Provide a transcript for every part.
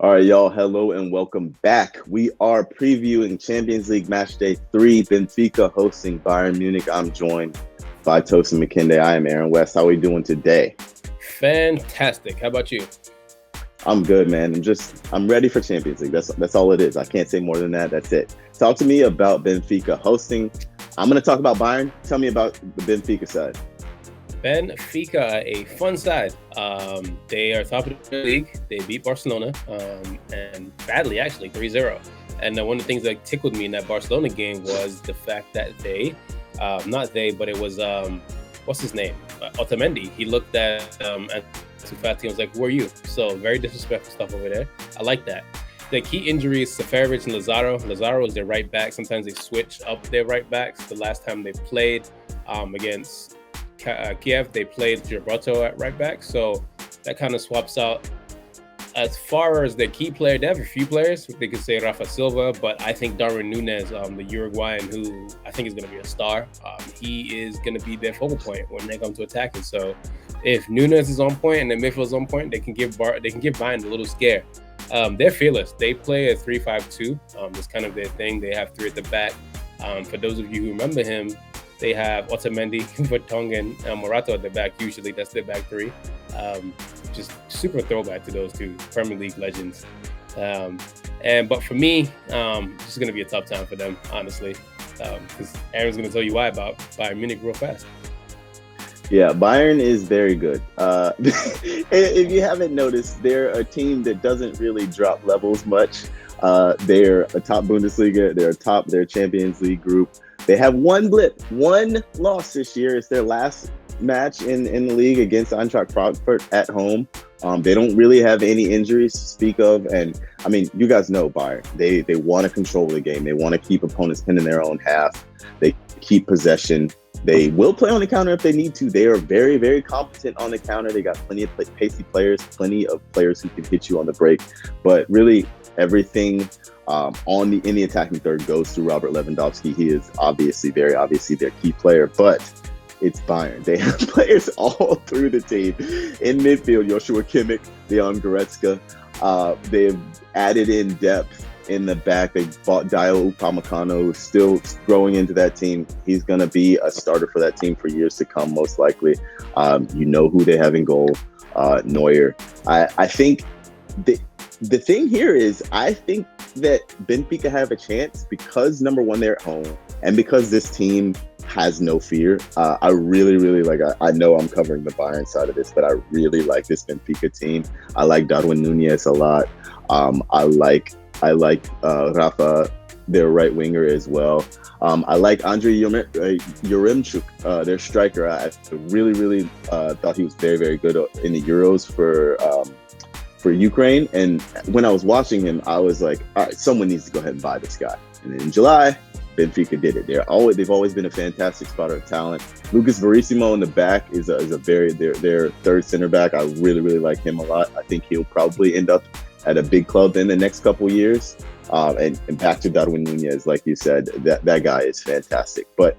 All right, y'all. Hello and welcome back. We are previewing Champions League Matchday 3, Benfica hosting Bayern Munich. I'm joined by Tosin McKinday. I am Aaron West. How are we doing today? Fantastic. How about you? I'm good, man. I'm ready for Champions League. That's all it is. I can't say more than that. That's it. Talk to me about Benfica hosting. I'm going to talk about Bayern. Tell me about the Benfica side. Benfica, a fun side. They are top of the league. They beat Barcelona, and badly, actually, 3-0. And one of the things that tickled me in that Barcelona game was the fact that but it was, what's his name? Otamendi. He looked at Fati and was like, "Who are you?" So very disrespectful stuff over there. I like that. The key injuries, Seferovic and Lazaro. Lazaro is their right back. Sometimes they switch up their right backs. The last time they played against Kiev, they played Gilberto at right back, so that kind of swaps out. As far as the key player, they have a few players. They could say Rafa Silva, but I think Darwin Núñez, the Uruguayan, who I think is going to be a star, he is going to be their focal point when they come to attacking. So if Núñez is on point and the midfield is on point, they can give Bayern a little scare. They're fearless. They play a 3-5-2. That's kind of their thing. They have three at the back. For those of you who remember him, they have Otamendi, Vertonghen, and Morata at the back. Usually that's their back three. Just super throwback to those two Premier League legends. But for me, this is going to be a tough time for them, honestly, because Aaron's going to tell you why about Bayern Munich real fast. Yeah, Bayern is very good. If you haven't noticed, they're a team that doesn't really drop levels much. They're a top Bundesliga. They're atop their Champions League group. They have one loss this year. It's their last match in the league against Eintracht Frankfurt at home. They don't really have any injuries to speak of. And, I mean, you guys know Bayern. They want to control the game. They want to keep opponents pinned in their own half. They keep possession. They will play on the counter if they need to. They are very, very competent on the counter. They got plenty of pacey players, plenty of players who can hit you on the break. But really, everything in the attacking third goes through Robert Lewandowski. He is very obviously their key player, but it's Bayern. They have players all through the team. In midfield, Joshua Kimmich, Leon Goretzka. They've added in depth in the back. They bought Dio Upamecano, who's still growing into that team. He's going to be a starter for that team for years to come, most likely. You know who they have in goal, Neuer. I think the thing here is, I think that Benfica have a chance because, number one, they're at home, and because this team has no fear. I really, really like, I know I'm covering the Bayern side of this, but I really like this Benfica team. I like Darwin Núñez a lot. I like Rafa, their right winger as well. I like Andrei Yaremchuk, their striker. I really, really thought he was very, very good in the Euros for Ukraine. And when I was watching him, I was like, all right, someone needs to go ahead and buy this guy. And then in July, Benfica did it. They've always been a fantastic spotter of talent. Lucas Verissimo in the back is their third center back. I really, really like him a lot. I think he'll probably end up at a big club in the next couple years. And back to Darwin Núñez, like you said, that guy is fantastic. But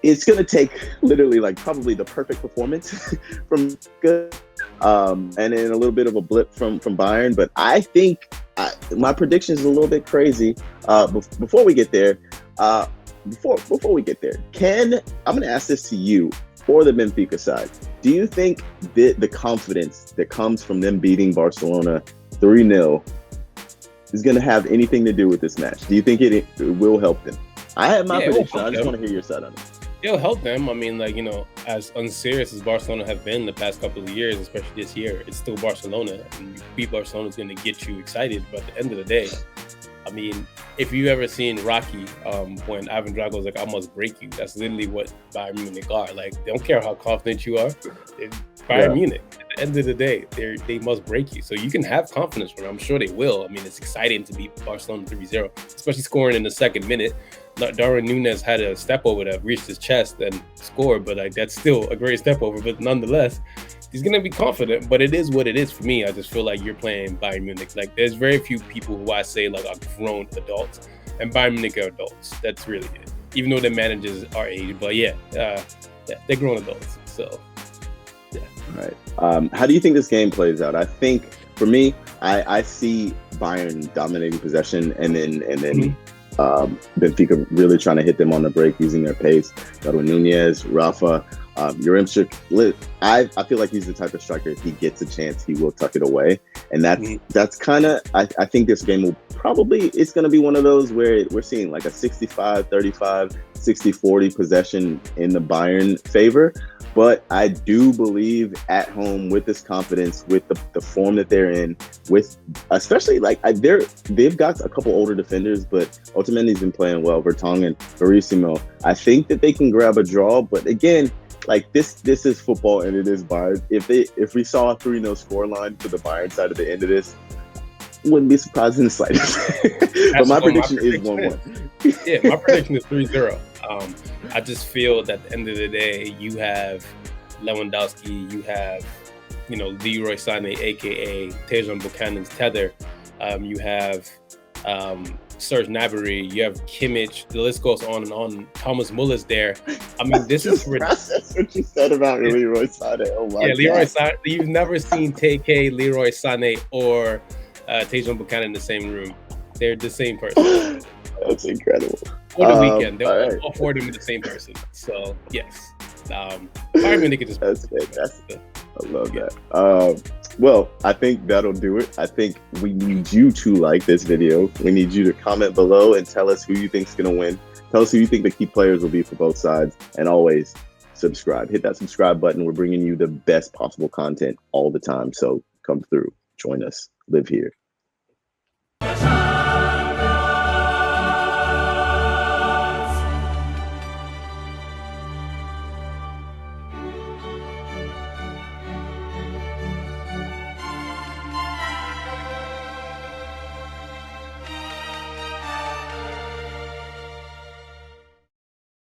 it's going to take literally probably the perfect performance from good, and then a little bit of a blip from Bayern. But I think my prediction is a little bit crazy. Before we get there, I'm going to ask this to you for the Benfica side. Do you think the confidence that comes from them beating Barcelona 3-0 is going to have anything to do with this match? Do you think it will help them? I have my prediction. I just want to hear your side on it. It'll help them. I mean, as unserious as Barcelona have been the past couple of years, especially this year, it's still Barcelona. And you beat Barcelona is going to get you excited. But at the end of the day, I mean, if you've ever seen Rocky, when Ivan Drago's like, "I must break you," that's literally what Bayern Munich are. Like, they don't care how confident you are. Bayern Munich, at the end of the day, they must break you. So you can have confidence for them. I'm sure they will. I mean, it's exciting to beat Barcelona 3-0, especially scoring in the second minute. Darwin Núñez had a step over that reached his chest and scored, but that's still a great step over. But nonetheless, he's going to be confident, but it is what it is for me. I just feel like you're playing Bayern Munich. There's very few people who I say are grown adults, and Bayern Munich are adults. That's really it. Even though their managers are aged, but they're grown adults. So, yeah. All right. How do you think this game plays out? I think for me, I see Bayern dominating possession, and then Benfica really trying to hit them on the break using their pace. Darwin Núñez, Rafa, Yaremchuk. I feel like he's the type of striker, if he gets a chance, he will tuck it away. And that's kind of, I think this game will probably, it's going to be one of those where we're seeing like a 65-35, 60-40 possession in the Bayern favor. But I do believe at home, with this confidence, with the form that they're in, with especially like they've got a couple older defenders, but Otamendi's been playing well. Vertonghen, Verissimo. I think that they can grab a draw. But again, like this is football, and it is Bayern. If we saw a 3-0 scoreline to the Bayern side at the end of this, wouldn't be surprised in the slightest. But my prediction is 1-1. Yeah, my prediction is 3-0. I just feel that at the end of the day, you have Lewandowski, you have, Leroy Sané, aka Tejan Buchanan's tether. You have Serge Gnabry, you have Kimmich. The list goes on and on. Thomas Muller's there. I mean, this is that's what you said about Leroy Sané. Oh my God. Leroy Sané. You've never seen TK, Leroy Sané, or Tejan Buchanan in the same room. They're the same person. That's incredible. For the weekend, they're all four of them in the same person. So yes, Bayern Munich just. That's fantastic. I love that. Well, I think that'll do it. I think we need you to like this video. We need you to comment below and tell us who you think's gonna win. Tell us who you think the key players will be for both sides, and always subscribe. Hit that subscribe button. We're bringing you the best possible content all the time. So come through, join us, live here.